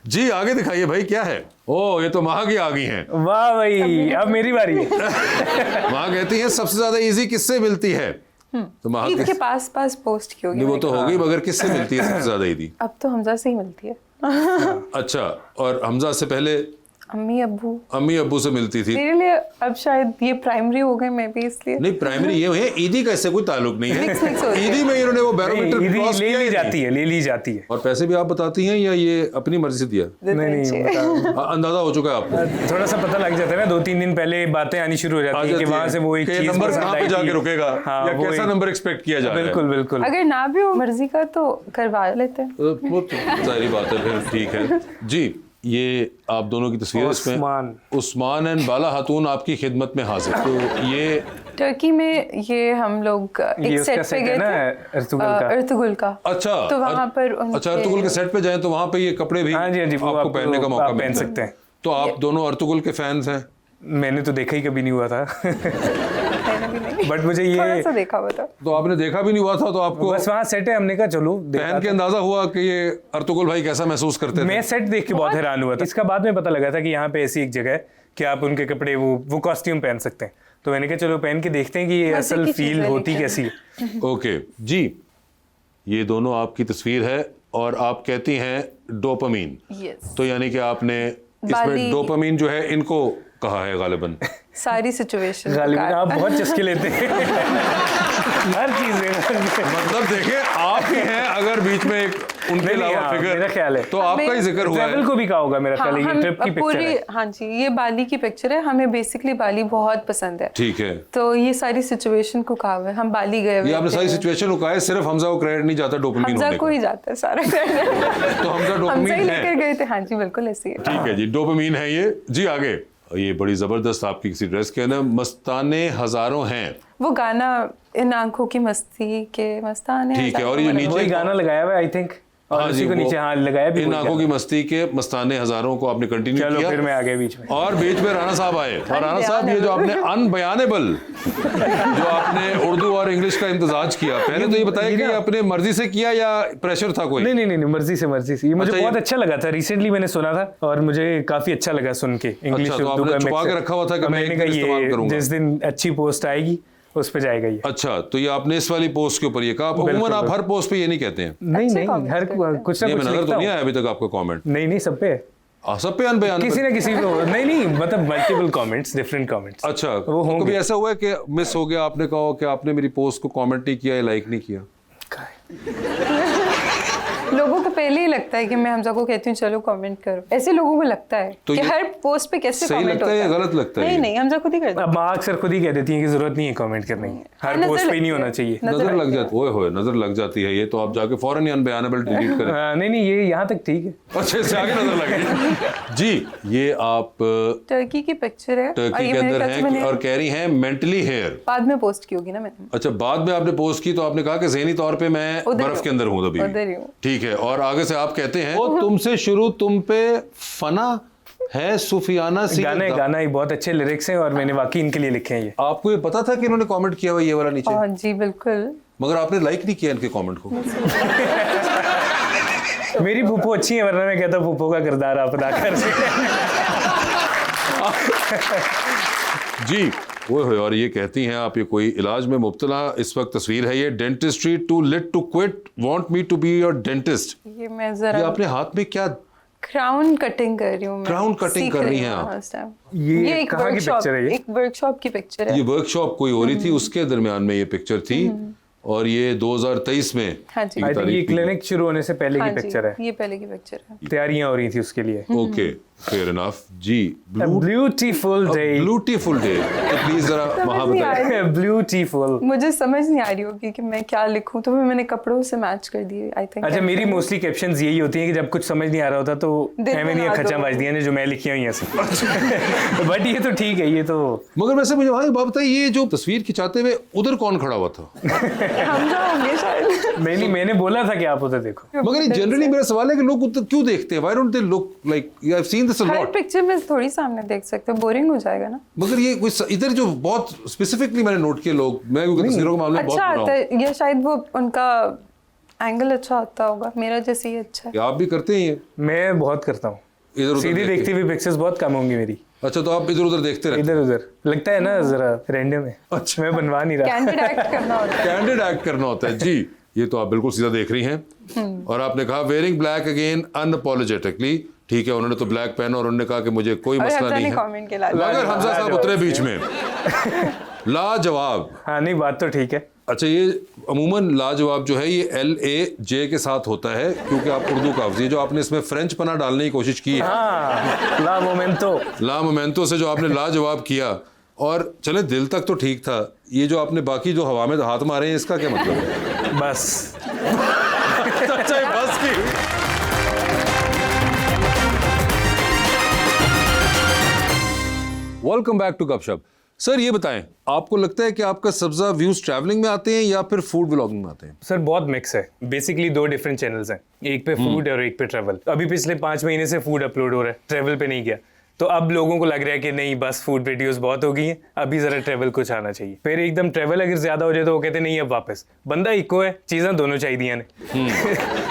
जी आगे दिखाइए भाई, क्या है? ओ ये तो माँ की आ गई हैं। वाह भाई, अब मेरी बारी है। माँ कहती है सबसे ज्यादा इजी किससे मिलती है? तो माँ ईद के पास पोस्ट की होगी। वो तो होगी, मगर किससे मिलती है सबसे ज्यादा ईदी? अब तो हमजा से ही मिलती है। अच्छा, और हमजा से पहले अम्मी अब्बू से मिलती थी। मेरे लिए अब शायद ये प्राइमरी हो गए, मैं भी इसलिए। नहीं प्राइमरी ये है, ईदी का इससे कोई ताल्लुक नहीं है। मिक्स होती है। ईदी में इन्होंने वो बैरोमीटर क्रॉस ले किया ली ही जाती नहीं। है, ले ली जाती है। और पैसे भी आप बताती हैं या ये अपनी मर्जी से दिया? नहीं बताओ। अंदाजा हो चुका है आपको? थोड़ा सा पता लग जाता है ना, 2-3 दिन पहले बातें आनी शुरू हो जाती है कि वहां से वो एक चीज नंबर पसंद कहाँ पे आई जाके थी। रुकेगा, हाँ, या वो कैसा एक- नंबर एक्सपेक्ट किया जा रहा है? बिल्कुल बिल्कुल। अगर ना भी हो मर्जी का तो करवा लेते हैं। वो तो सारी बात है, फिर ठीक है जी। ये आप दोनों की तस्वीर इसमें उस्मान एंड बाला खातून आपकी खिदमत में हाजिर। तो ये टर्की में ये हम लोग एक सेट पे गए थे, अर्तुगरुल का। अच्छा, तो वहाँ पर अच्छा अर्तुगरुल के सेट पे जाएं तो वहाँ पे ये कपड़े भी हाँ जी आपको पहनने का मौका पहन मिलता सकते हैं। तो आप दोनों अर्तुगरुल के फैंस हैं? मैंने तो देखा ही कभी नहीं हुआ था। मैंने भी नहीं, बट मुझे थोड़ा ये सा देखा हुआ था। तो आपने देखा भी नहीं हुआ था, तो आपको बस वहाँ सेट है, हमने कहा चलो पहन के अंदाजा हुआ कि ये अर्तुगरुल भाई कैसा महसूस करते थे? मैं सेट देख के बहुत हैरान हुआ था। इसका बाद में पता लगा था कि यहाँ पे ऐसी एक जगह है कि आप उनके कपड़े वो कॉस्ट्यूम पहन सकते हैं। तो मैंने कहा चलो पहन के देखते हैं कि ये असल फील होती कैसी है। ओके जी, ये दोनों आपकी तस्वीर है और आप कहती हैं डोपामीन। यस, तो यानी कि आपने इसमें बाली- डोपामीन जो है इनको कहा है गालिबन। सारी सिचुएशन गालिबन आप बहुत चस्के लेते हैं। हर चीज में मतलब देखिए आप ही हैं, अगर बीच में एक उनके अलावा फिगर, मेरा ख्याल है तो आपका ही जिक्र हुआ ट्रैवल है। को भी कहा होगा मेरा ख्याल है। ये ट्रिप की पिक्चर है। हाँ जी, ये बाली की पिक्चर है। हमें बेसिकली बाली बहुत पसंद है, ठीक है, तो ये सारी सिचुएशन को कहा हुआ है। हम बाली गए हुए ये आपने थे। सारी सिचुएशन उकाए, सिर्फ हमजा को क्रेडिट नहीं जाता डोपामीन हमजा होने को का। ही जाता है सारा क्रेडिट। तो हमजा हमजा डोपामीन ही है। लेकर गए थे। हाँ जी बिल्कुल ऐसी है। ठीक है जी, डोपामीन है ये। जी आगे, ये बड़ी जबरदस्त आपकी किसी ड्रेस के ना मस्ताने हजारों हैं। वो गाना इन आंखों की मस्ती के मस्ताने ठीक है, और ये हजारों नीचे- वही गाना लगाया हुआ आई थिंक, और हाँ उसी जी, को वो नीचे हाँ लगाया भी इन वही आंखों गाना। की मस्ती के मस्ताने हजारों को आपने कंटिन्यू चलो किया। फिर मैं आ गया बीच में। और बीच में राणा साहब आए, और राणा साहब ये जो आपने अनबयानेबल जो आपने उर्दू और इंग्लिश का इम्तिजाज किया, पहले तो ये बताया कि ये अपने मर्जी से किया या प्रेशर था कोई? नहीं मर्जी से ये मुझे अच्छा, बहुत अच्छा लगा था। रिसेंटली मैंने सुना था और मुझे काफी अच्छा लगा सुन के। इंग्लिश अच्छा, तो आपने छुपा के रखा हुआ था कि मैं एक दिन इस्तेमाल करूंगा। जिस दिन अच्छी पोस्ट आएगी उस पे जाएगा ये। अच्छा, तो ये आपने इस वाली पोस्ट के ऊपर ये कहा। अमूमन आप हर पोस्ट पे ये नहीं कहते हैं? नहीं अच्छे नहीं, comments हर करते हैं। कुछ ना ये कुछ नजर लिखता तो नहीं हूँ। आया अभी तक आपका कमेंट? नहीं सब पे सब पे अनबयान किसी ना किसी को नहीं मतलब मल्टीपल कमेंट्स, डिफरेंट कमेंट्स। अच्छा, वो तो होंगे। कभी ऐसा हुआ है कि मिस हो गया, आपने कहा कि आपने मेरी पोस्ट को कमेंट नहीं किया या लाइक नहीं किया? लोगों को पहले ही लगता है कि मैं हमजा को कहती हूँ चलो कमेंट करो। ऐसे लोगों को लगता है तो कि ये हर पोस्ट पे कैसे सही कमेंट लगता होता है है। या गलत लगता है? नहीं नहीं, हमजा खुद ही करता है। अब माँ अक्सर खुद ही कह देती है कि जरूरत नहीं है कमेंट करने की, हर नजर पोस्ट पे ही नहीं लगती होना है। चाहिए। नजर लग लगती है। जाती, ओए होए नजर लग जाती है। ये तो आप जाके फौरन ही अनबयानेबल डिलीट करें। नहीं ये यहाँ तक ठीक है। अच्छा, इससे आगे नजर लगी। जी, ये आप टर्की की पिक्चर है और टर्की ये के मेरे अंदर ख्याल से हैं मैंने और कह रही हैं मेंटली हेयर। बाद में पोस्ट की होगी ना मैंने। अच्छा, बाद में आपने पोस्ट की तो आपने कहा कि ज़हनी तौर पे मैं उधर बर्फ हूँ। के अंदर हूँ अभी भी। उधर ही हूँ। ठीक है, और आगे से आप कहते हैं वो तुमसे शुरू तुम पे फना है सुफियाना सी। गाना ही बहुत अच्छे लिरिक्स हैं और मैंने वाकई इनके लिए लिखे हैं ये। आपको ये पता था कि इन्होंने कमेंट किया हुआ ये वाला नीचे? हाँ जी बिल्कुल। मगर आपने लाइक नहीं किया इनके कमेंट को? मेरी फूफो अच्छी है, वरना मैं कहता फूफो का किरदार आप अदा कर जी वो है। और ये कहती हैं आप ये कोई इलाज में मुब्तला इस वक्त तस्वीर है ये। Dentistry to lit to quit, want me to be your dentist. ये मैं ये जरा अपने हाथ में क्या क्राउन कटिंग कर रही हूँ। Crown cutting कर रही हैं आप? ये एक कहाँ की वर्कशॉप, पिक्चर है ये? एक वर्कशॉप की पिक्चर है। ये वर्कशॉप कोई हो रही थी, उसके दरमियान में ये पिक्चर थी और ये 2023 में हाँ जी। आई थिंक ये क्लिनिक शुरू होने से पहले हाँ की जी, पिक्चर है। ये पहले की पिक्चर है। तैयारियां हो रही थी उसके लिए। ओके, फेयर इनफ जी। ब्यूटीफुल डे, ब्यूटीफुल डे, तो प्लीज जरा वहां समझ नहीं आ बताएं। रही। ब्यूटीफुल। मुझे समझ नहीं आ रही होगी कि मैं क्या लिखूं, तो मैंने कपड़ों से मैच कर दिए आई थिंक। अच्छा, मेरी मोस्टली कैप्शंस यही होती हैं कि जब कुछ समझ नहीं आ रहा होता तो दिल एवं नहीं बना खचा दो। बाज दिया ने जो मैं लिखी हुई हैं सब। बट ये तो ठीक है, ये तो मगर वैसे मुझे वहां एक बात बताइए, ये जो तस्वीर खिंचाते हुए उधर कौन खड़ा हुआ था? हम जाओगे शायद। मैंने बोला था कि आप उधर देखो। मगर ये जनरली मेरा सवाल है कि लोग उधर क्यों देखते हैं? Why don't they look like you have seen this a her lot? Picture में थोड़ी सामने देख सकते हो, बोरिंग हो जाएगा ना। मगर ये कोई इधर जो बहुत स्पेसिफिकली मैंने नोट किए लोग, मैं क्योंकि तस्वीरों के मामले में बहुत अच्छा बुरा आता हूं। है या शायद वो उनका एंगल अच्छा आता होगा, मेरा जैसे ही अच्छा है। क्या आप भी करते हैं ये? मैं बहुत करता हूँ, इधर उधर सीधी देखती हुई पिक्चर्स बहुत कम होंगी मेरी। अच्छा, तो आप इधर उधर देखते रहते इधर उधर लगता है ना जरा रैंडम है। अच्छा, मैं बनवा नहीं रहा। कैंडिड एक्ट करना होता है। कैंडिड एक्ट करना होता है जी। ये तो आप बिल्कुल सीधा देख रही हैं। और आपने कहा वेयरिंग ब्लैक अगेन अनअपोलोजेटिकली, ठीक है, उन्होंने तो ब्लैक पहना और उन्होंने कहा कि मुझे कोई मसला नहीं है, कमेंट के लाल मगर हमजा साहब उतरे बीच में। लाजवाब। हाँ नहीं, बात तो ठीक है। अच्छा, ये अमूमन लाजवाब जो है ये LAJ के साथ होता है, क्योंकि आप उर्दू का ये जो आपने इसमें फ्रेंच पना डालने की कोशिश की है, हाँ, ला मोमेंटो से जो आपने लाजवाब किया, और चले दिल तक तो ठीक था, ये जो आपने बाकी जो हवा में हाथ मारे हैं इसका क्या मतलब है? बस अच्छा, बस की। वेलकम बैक टू गपशप। सर ये बताएं, आपको लगता है कि आपका सब्जा व्यूज ट्रैवलिंग में आते हैं या फिर फूड व्लॉगिंग में आते हैं? सर बहुत मिक्स है, बेसिकली 2 डिफरेंट चैनल्स हैं, एक पे फूड और एक पे ट्रैवल। अभी पिछले 5 महीने से फूड अपलोड हो रहा है, ट्रैवल पे नहीं गया। तो अब लोगों को लग रहा है कि नहीं बस फूड वीडियोस बहुत हो गई हैं, अभी जरा ट्रैवल कुछ आना चाहिए। फिर एकदम ट्रैवल अगर ज्यादा हो जाए तो वो कहते नहीं अब वापस, बंदा इको है, चीज़ें दोनों चाहिए ने।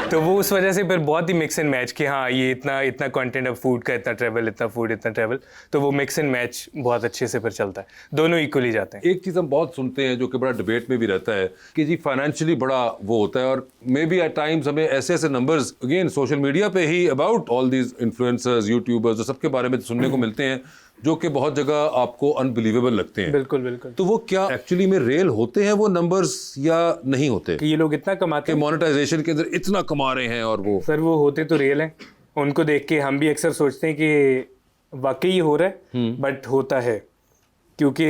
तो वो उस वजह से फिर बहुत ही मिक्स एंड मैच कि हाँ ये इतना इतना कंटेंट अब फूड का, इतना ट्रैवल, इतना फूड, इतना ट्रैवल, तो वो मिक्स एंड मैच बहुत अच्छे से फिर चलता है, दोनों इक्वली जाते हैं। एक चीज़ हम बहुत सुनते हैं जो कि बड़ा डिबेट में भी रहता है कि जी फाइनेंशियली बड़ा वो होता है, और मे बी एट टाइम्स हमें ऐसे ऐसे नंबर्स अगेन सोशल मीडिया पे ही about all these influencers, YouTubers, सबके बारे में सुनने को मिलते हैं जो कि बहुत जगह आपको अनबिलीवेबल लगते हैं। बिल्कुल बिल्कुल। तो वो क्या एक्चुअली में रियल होते हैं वो नंबर्स या नहीं होते? कि ये लोग इतना कमाते हैं, मोनेटाइजेशन के अंदर इतना कमा रहे हैं, और वो सर वो होते तो रियल हैं, उनको देख के हम भी अक्सर सोचते हैं कि वाकई हो रहा है, बट होता है, क्योंकि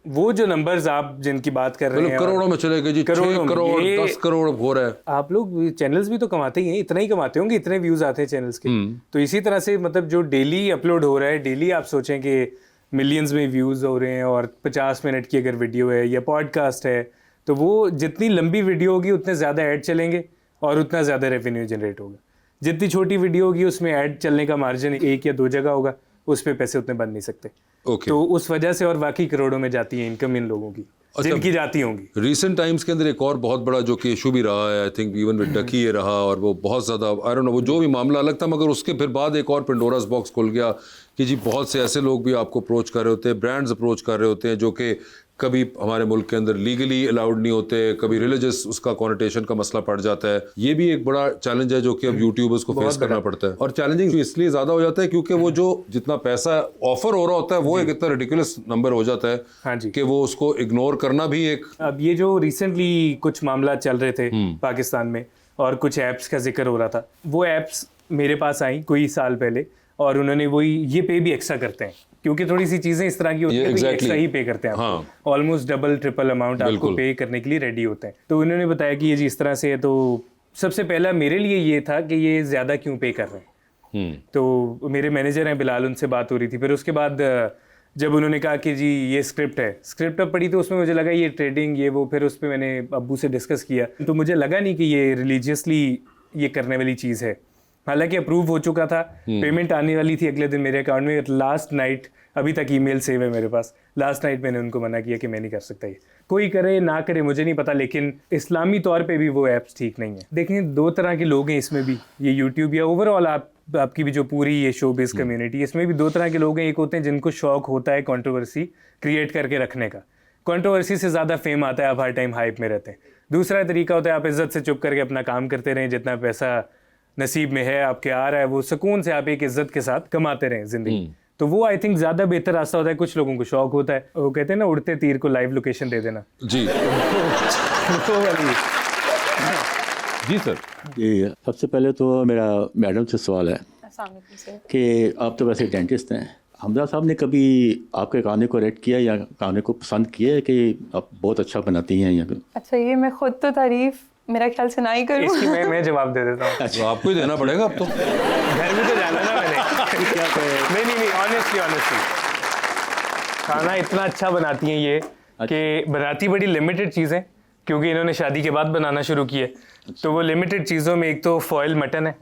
वो जो नंबर्स आप जिनकी बात कर रहे हैं करोड़ों में चले गए जी, 6 करोड़ 10 करोड़ हो रहा है। आप लोग चैनल्स भी तो कमाते ही हैं, इतना ही कमाते होंगे, इतने व्यूज आते हैं चैनल्स के। तो इसी तरह से मतलब जो डेली अपलोड हो रहा है, डेली आप सोचें कि मिलियंस में व्यूज हो रहे हैं, और 50 मिनट की अगर वीडियो है या पॉडकास्ट है, तो वो जितनी लंबी वीडियो होगी उतने ज़्यादा ऐड चलेंगे और उतना ज़्यादा रेवेन्यू जनरेट होगा। जितनी छोटी वीडियो होगी उसमें ऐड चलने का मार्जिन 1 या 2 जगह होगा, उस पर पैसे उतने बन नहीं सकते। तो उस वजह से और बाकी करोड़ों में जाती है इनकम इन लोगों की, जिनकी जाती होंगी। रिसेंट टाइम्स के अंदर एक और बहुत बड़ा जो कि इशू भी रहा है, आई थिंक इवन विद डकी ये रहा, और वो बहुत ज़्यादा आई डोंट नो वो जो भी मामला अलग था, मगर उसके फिर बाद एक और पेंडोरास बॉक्स खुल गया कि जी बहुत से ऐसे लोग भी आपको अप्रोच कर रहे होते हैं, ब्रांड्स अप्रोच कर रहे होते हैं जो कि कभी हमारे मुल्क के अंदर लीगली अलाउड नहीं होते, कभी रिलीजियस उसका कॉन्टेशन का मसला पड़ जाता है। ये भी एक बड़ा चैलेंज है जो कि अब यूट्यूबर्स को फेस करना पड़ता है, और चैलेंजिंग इसलिए ज़्यादा हो जाता है क्योंकि वो जो जितना पैसा ऑफर हो रहा होता है वो एक इतना रिडिकुलस नंबर हो जाता है, हाँ जी, कि वो उसको इग्नोर करना भी एक। अब ये जो रिसेंटली कुछ मामला चल रहे थे पाकिस्तान में, और कुछ ऐप्स का जिक्र हो रहा था, वो ऐप्स मेरे पास आई कोई साल पहले, और उन्होंने वही ये पे भी एक्स्ट्रा करते हैं, क्योंकि थोड़ी सी चीजें इस तरह की होती हैं, तो एक्स्ट्रा ही पे करते हैं आपको, ऑलमोस्ट डबल ट्रिपल अमाउंट आपको पे करने के लिए रेडी होते हैं। तो उन्होंने बताया कि ये जी इस तरह से है। तो सबसे पहला मेरे लिए ये था कि ये ज्यादा क्यों पे कर रहे हैं। तो मेरे मैनेजर हैं बिलाल, उनसे बात हो रही थी। फिर उसके बाद जब उन्होंने कहा कि जी ये स्क्रिप्ट अब पढ़ी, तो उसमें मुझे लगा ये ट्रेडिंग ये वो, फिर उस पर मैंने अब्बू से डिस्कस किया, तो मुझे लगा नहीं कि ये रिलीजियसली ये करने वाली चीज़ है। हालांकि अप्रूव हो चुका था, पेमेंट आने वाली थी अगले दिन मेरे अकाउंट में। लास्ट नाइट, अभी तक ईमेल सेव है मेरे पास, लास्ट नाइट मैंने उनको मना किया कि मैं नहीं कर सकता ये। कोई करे ना करे मुझे नहीं पता, लेकिन इस्लामी तौर पे भी वो ऐप्स ठीक नहीं है। देखें 2 तरह के लोग हैं इसमें भी, ये यूट्यूब या ओवरऑल आपकी भी जो पूरी ये शोबिज कम्युनिटी, इसमें भी 2 तरह के लोग हैं। एक होते हैं जिनको शौक होता है कंट्रोवर्सी क्रिएट करके रखने का, कंट्रोवर्सी से ज़्यादा फेम आता है, आप हर टाइम हाइप में रहते हैं। दूसरा तरीका होता है आप इज्जत से चुप करके अपना काम करते रहें, जितना पैसा नसीब में है आपके आ रहा है वो सुकून से आप एक इज्जत के साथ कमाते रहें जिंदगी। तो वो आई थिंक ज़्यादा बेहतर रास्ता होता है। कुछ लोगों को शौक होता है, वो कहते हैं ना उड़ते तीर को लाइव लोकेशन दे देना जी। तो वाली जी सर, जी सबसे पहले तो मेरा मैडम से सवाल है कि आप तो वैसे डेंटिस्ट हैं, हमजा साहब ने कभी आपके गाने को रेट किया या गाने को पसंद किया है कि आप बहुत अच्छा बनाती हैं? या अच्छा, ये मैं खुद तो तारीफ मेरा ख्याल से ना ही करूँ। इसकी मैं जवाब दे देता हूँ। तो आपको ही देना पड़ेगा अब तो, घर में तो जाना ना मैंने। नहीं ऑनेस्टली खाना इतना अच्छा बनाती हैं ये कि बनाती बड़ी लिमिटेड चीज़ें, क्योंकि इन्होंने शादी के बाद बनाना शुरू किए। तो वो लिमिटेड चीज़ों में एक तो फॉयल मटन है,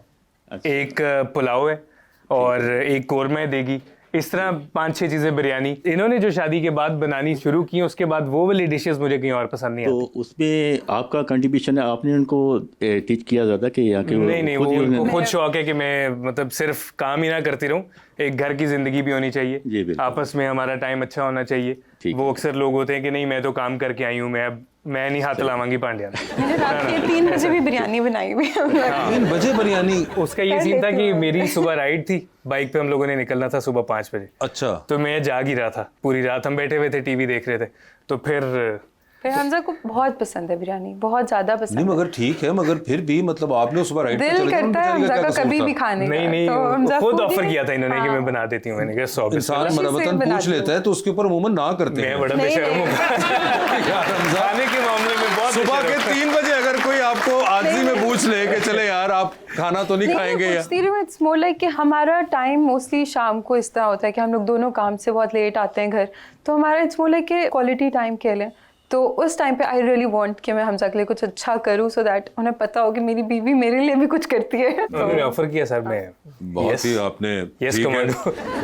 एक पुलाव है, और एक कोरमा देगी, इस तरह 5-6 चीज़ें बिरयानी इन्होंने जो शादी के बाद बनानी शुरू की, उसके बाद वो वाली डिशेस मुझे कहीं और पसंद नहीं आती। तो उसमें आपका कंट्रीब्यूशन है, आपने उनको टीच किया ज़्यादा कि यहाँ के नहीं, वो उनको खुद शौक है कि मैं मतलब सिर्फ काम ही ना करती रहूं, एक घर की ज़िंदगी भी होनी जी, चाहिए, बिल्कुल। आपस में हमारा टाइम अच्छा होना चाहिए। ठीक वो अक्सर लोग होते हैं कि नहीं मैं तो काम करके आई हूँ, मैं नहीं हाथ लावांगी पांड्या में। मैंने रात के 3 बजे भी बिरयानी बनाई हुई है। 3 बजे बिरयानी? उसका ये सीन था कि मेरी सुबह राइड थी, बाइक पे हम लोगों ने निकलना था सुबह 5 बजे। अच्छा। तो मैं जाग ही रहा था, पूरी रात हम बैठे हुए थे, टीवी देख रहे थे। तो फिर हमजा को बहुत पसंद है बिरयानी, बहुत ज्यादा पसंद नहीं है। मगर ठीक है, मगर फिर भी मतलब आपने सुबह राइड पे दिल चले गए, करता है हमजा का कभी भी खाने का। नहीं तो हमजा खुद foodie ऑफर है। किया था इन्होंने कि मैं बना देती हूँ, मैंने कहा 100 इंसान से मरबतन बना पूछ दो। लेता है तो उसके ऊपर अमूमन ना करते मैं हैं। बड़ा नहीं, बेशर्म हूँ यार रमजान, खाने के मामले में बहुत सुबह के बेशर्म हूँ। 3 बजे अगर कोई आपको आजी में पूछ ले कि चले यार आप खाना तो नहीं खाएंगे या पूछती हूँ, इट्स मोर लाइक कि हमारा टाइम मोस्टली शाम को इस तरह होता है कि हम लोग दोनों काम से बहुत लेट आते हैं घर, तो हमारा इट्स मोर लाइक कि क्वालिटी टाइम के लिए। तो उस टाइम पे आई रियली वांट कि मैं हमजा के लिए कुछ अच्छा करूँ, सो दैट उन्हें पता हो कि मेरी बीवी मेरे लिए भी कुछ करती है। उन्होंने ऑफर किया सर, मैं बहुत ही आपने यस ठीक है। कमांडो